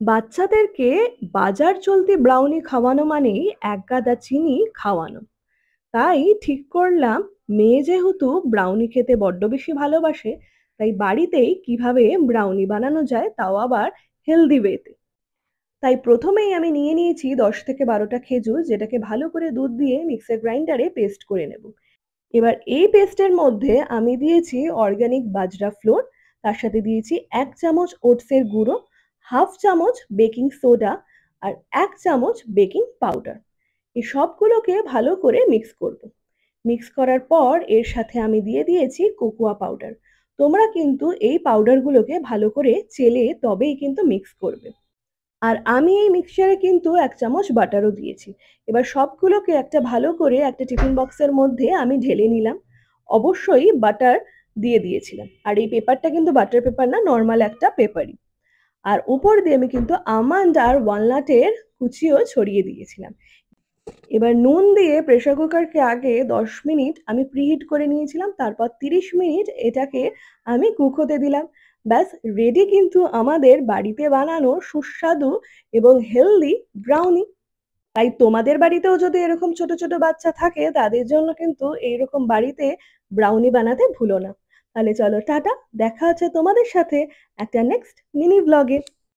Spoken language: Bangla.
বাচ্চাদেরকে বাজার চলতি ব্রাউনি খাওয়ানো মানেই একগাদা চিনি খাওয়ানো। তাই ঠিক করলাম, মেয়ে যেহেতু ব্রাউনি খেতে বড্ড বেশি ভালোবাসে, তাই বাড়িতেই কিভাবে ব্রাউনি বানানো যায়, তাও আবার হেলদি ওয়েতে। তাই প্রথমেই আমি নিয়ে নিয়েছি 10 থেকে 12টা খেজুর, যেটাকে ভালো করে দুধ দিয়ে মিক্সার গ্রাইন্ডারে পেস্ট করে নেব। এবার এই পেস্টের মধ্যে আমি দিয়েছি অর্গানিক বাজরা ফ্লোর, তার সাথে দিয়েছি 1 চামচ ওটসের গুঁড়ো, হাফ চামচ বেকিং সোডা, আর 1 চামচ বেকিং পাউডার। এই সবগুলোকে ভালো করে মিক্স করব। মিক্স করার পর এর সাথে আমি দিয়ে দিয়েছি কোকোয়া পাউডার। তোমরা কিন্তু এই পাউডারগুলোকে ভালো করে চেলে তবেই কিন্তু মিক্স করবে। আর আমি এই মিক্সচারে কিন্তু 1 চামচ বাটারও দিয়েছি। এবার সবগুলোকে ভালো করে একটা টিফিন বক্সের মধ্যে আমি ঢেলে নিলাম। অবশ্যই বাটার দিয়ে দিয়েছিলাম। আর এই পেপারটা কিন্তু বাটার পেপার না, নরমাল একটা পেপারই। আর উপর দিয়ে আমি কিন্তু আমন্ড আর ওয়ালনাটের কুচিও ছড়িয়ে দিয়েছিলাম। এবার নুন দিয়ে প্রেসার কুকারকে আগে 10 মিনিট আমি প্রিহিট করে নিয়েছিলাম, তারপর 30 মিনিট এটাকে আমি কুক হতে দিলাম। ব্যাস রেডি কিন্তু আমাদের বাড়িতে বানানো সুস্বাদু এবং হেলদি ব্রাউনি। তাই তোমাদের বাড়িতেও যদি এরকম ছোট ছোট বাচ্চা থাকে, তাদের জন্য কিন্তু এইরকম বাড়িতে ব্রাউনি বানাতে ভুলো না। তাহলে চলো টাটা, দেখা হচ্ছে তোমাদের সাথে একটা নেক্সট মিনি ব্লগে।